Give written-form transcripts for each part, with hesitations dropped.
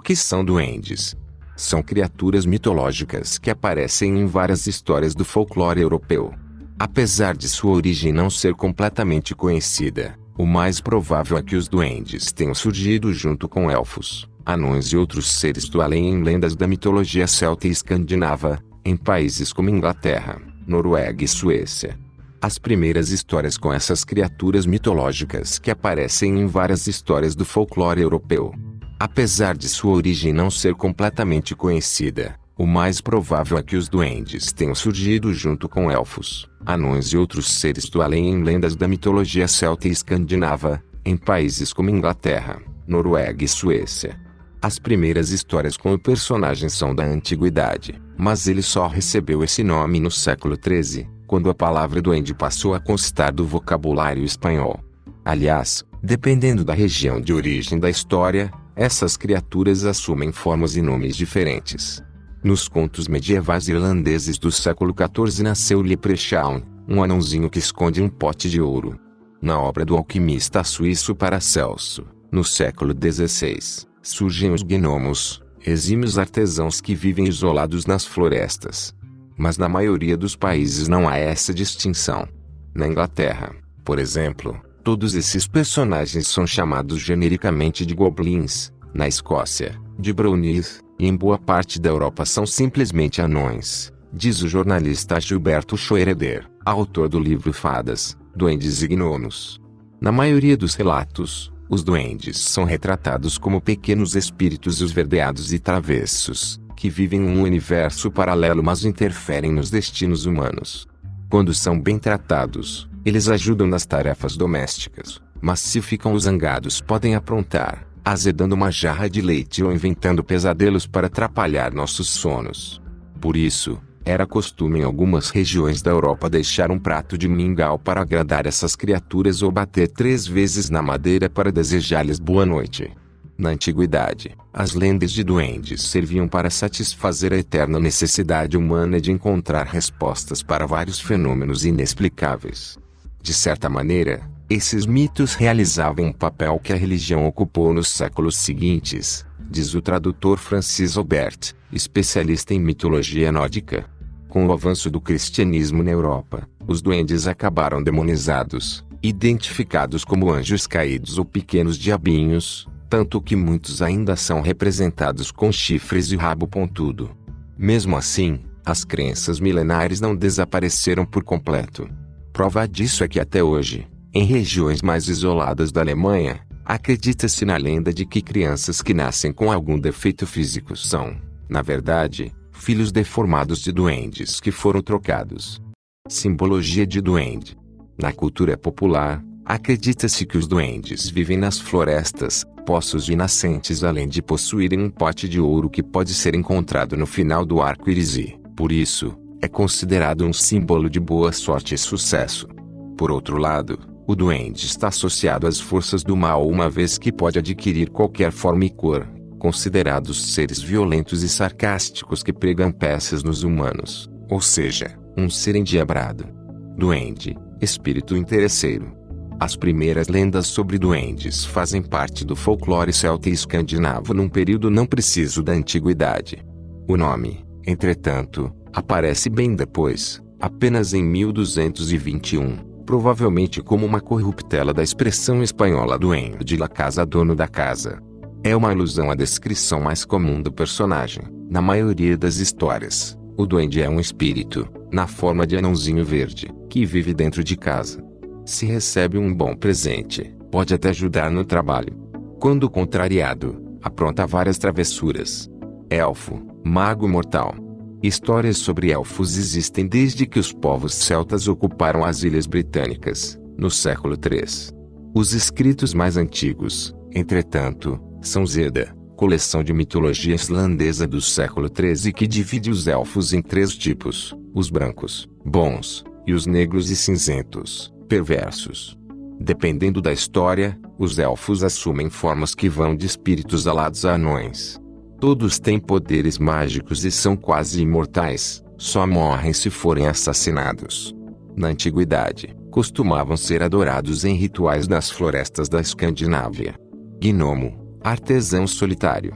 que são duendes? São criaturas mitológicas que aparecem em várias histórias do folclore europeu. Apesar de sua origem não ser completamente conhecida, o mais provável é que os duendes tenham surgido junto com elfos, anões e outros seres do além em lendas da mitologia celta e escandinava, em países como Inglaterra, Noruega e Suécia. As primeiras histórias com essas criaturas mitológicas que aparecem em várias histórias do folclore europeu. Apesar de sua origem não ser completamente conhecida, o mais provável é que os duendes tenham surgido junto com elfos, anões e outros seres do além em lendas da mitologia celta e escandinava, em países como Inglaterra, Noruega e Suécia. As primeiras histórias com o personagem são da antiguidade, mas ele só recebeu esse nome no século XIII, quando a palavra duende passou a constar do vocabulário espanhol. Aliás, dependendo da região de origem da história, essas criaturas assumem formas e nomes diferentes. Nos contos medievais irlandeses do século XIV nasceu Leprechaun, um anãozinho que esconde um pote de ouro. Na obra do alquimista suíço Paracelso, no século XVI, surgem os gnomos, exímios artesãos que vivem isolados nas florestas. Mas na maioria dos países não há essa distinção. Na Inglaterra, por exemplo, todos esses personagens são chamados genericamente de goblins. Na Escócia, de brownies, e em boa parte da Europa são simplesmente anões, diz o jornalista Gilberto Schroeder, autor do livro Fadas, Duendes e Gnomos. Na maioria dos relatos, os duendes são retratados como pequenos espíritos esverdeados e travessos, que vivem em um universo paralelo mas interferem nos destinos humanos. Quando são bem tratados, eles ajudam nas tarefas domésticas, mas se ficam zangados podem aprontar, azedando uma jarra de leite ou inventando pesadelos para atrapalhar nossos sonos. Por isso, era costume em algumas regiões da Europa deixar um prato de mingau para agradar essas criaturas ou bater 3 vezes na madeira para desejar-lhes boa noite. Na antiguidade, as lendas de duendes serviam para satisfazer a eterna necessidade humana de encontrar respostas para vários fenômenos inexplicáveis. De certa maneira, esses mitos realizavam um papel que a religião ocupou nos séculos seguintes, diz o tradutor Francis Aubert, especialista em mitologia nórdica. Com o avanço do cristianismo na Europa, os duendes acabaram demonizados, identificados como anjos caídos ou pequenos diabinhos, tanto que muitos ainda são representados com chifres e rabo pontudo. Mesmo assim, as crenças milenares não desapareceram por completo. Prova disso é que até hoje, em regiões mais isoladas da Alemanha, acredita-se na lenda de que crianças que nascem com algum defeito físico são, na verdade, filhos deformados de duendes que foram trocados. Simbologia de duende. Na cultura popular, acredita-se que os duendes vivem nas florestas, poços e nascentes além de possuírem um pote de ouro que pode ser encontrado no final do arco-íris e, por isso, é considerado um símbolo de boa sorte e sucesso. Por outro lado, o duende está associado às forças do mal uma vez que pode adquirir qualquer forma e cor, considerados seres violentos e sarcásticos que pregam peças nos humanos, ou seja, um ser endiabrado. Duende, espírito interesseiro. As primeiras lendas sobre duendes fazem parte do folclore celta e escandinavo num período não preciso da antiguidade. O nome, entretanto, aparece bem depois, apenas em 1221. Provavelmente como uma corruptela da expressão espanhola dueño de la casa, dono da casa. É uma alusão à descrição mais comum do personagem. Na maioria das histórias, o duende é um espírito, na forma de anãozinho verde, que vive dentro de casa. Se recebe um bom presente, pode até ajudar no trabalho. Quando contrariado, apronta várias travessuras. Elfo, mago mortal. Histórias sobre elfos existem desde que os povos celtas ocuparam as ilhas britânicas, no século III. Os escritos mais antigos, entretanto, são Zeda, coleção de mitologia islandesa do século XIII que divide os elfos em 3 tipos, os brancos, bons, e os negros e cinzentos, perversos. Dependendo da história, os elfos assumem formas que vão de espíritos alados a anões. Todos têm poderes mágicos e são quase imortais, só morrem se forem assassinados. Na antiguidade, costumavam ser adorados em rituais nas florestas da Escandinávia. Gnomo, artesão solitário.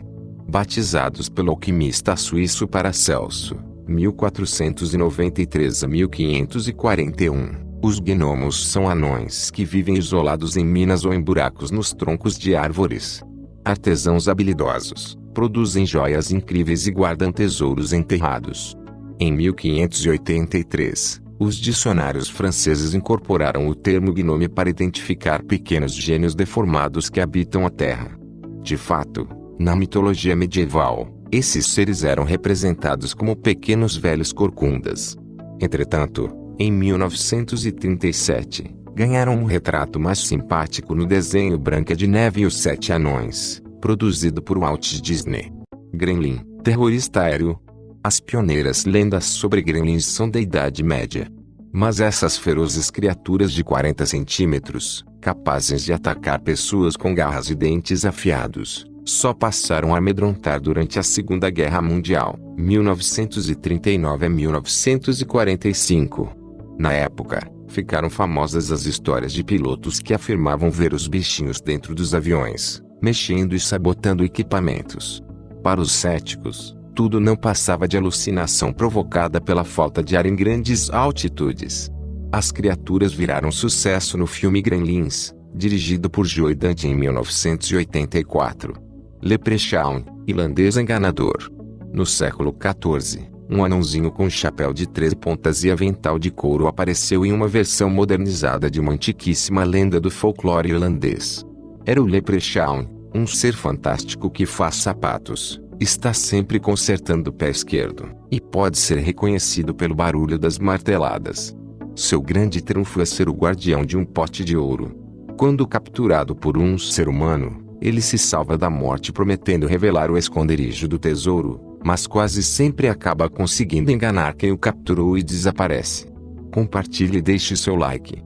Batizados pelo alquimista suíço Paracelso, 1493 a 1541, os gnomos são anões que vivem isolados em minas ou em buracos nos troncos de árvores. Artesãos habilidosos, produzem joias incríveis e guardam tesouros enterrados. Em 1583, os dicionários franceses incorporaram o termo gnome para identificar pequenos gênios deformados que habitam a Terra. De fato, na mitologia medieval, esses seres eram representados como pequenos velhos corcundas. Entretanto, em 1937, ganharam um retrato mais simpático no desenho Branca de Neve e os Sete Anões, produzido por Walt Disney. Gremlin, terrorista aéreo. As pioneiras lendas sobre gremlins são da Idade Média. Mas essas ferozes criaturas de 40 centímetros, capazes de atacar pessoas com garras e dentes afiados, só passaram a amedrontar durante a Segunda Guerra Mundial, 1939 a 1945. Na época, ficaram famosas as histórias de pilotos que afirmavam ver os bichinhos dentro dos aviões, mexendo e sabotando equipamentos. Para os céticos, tudo não passava de alucinação provocada pela falta de ar em grandes altitudes. As criaturas viraram sucesso no filme Gremlins, dirigido por Joe Dante em 1984. Leprechaun, irlandês enganador. No século XIV, um anãozinho com chapéu de 13 pontas e avental de couro apareceu em uma versão modernizada de uma antiquíssima lenda do folclore irlandês. Era o Leprechaun, um ser fantástico que faz sapatos, está sempre consertando o pé esquerdo, e pode ser reconhecido pelo barulho das marteladas. Seu grande trunfo é ser o guardião de um pote de ouro. Quando capturado por um ser humano, ele se salva da morte prometendo revelar o esconderijo do tesouro, mas quase sempre acaba conseguindo enganar quem o capturou e desaparece. Compartilhe e deixe seu like.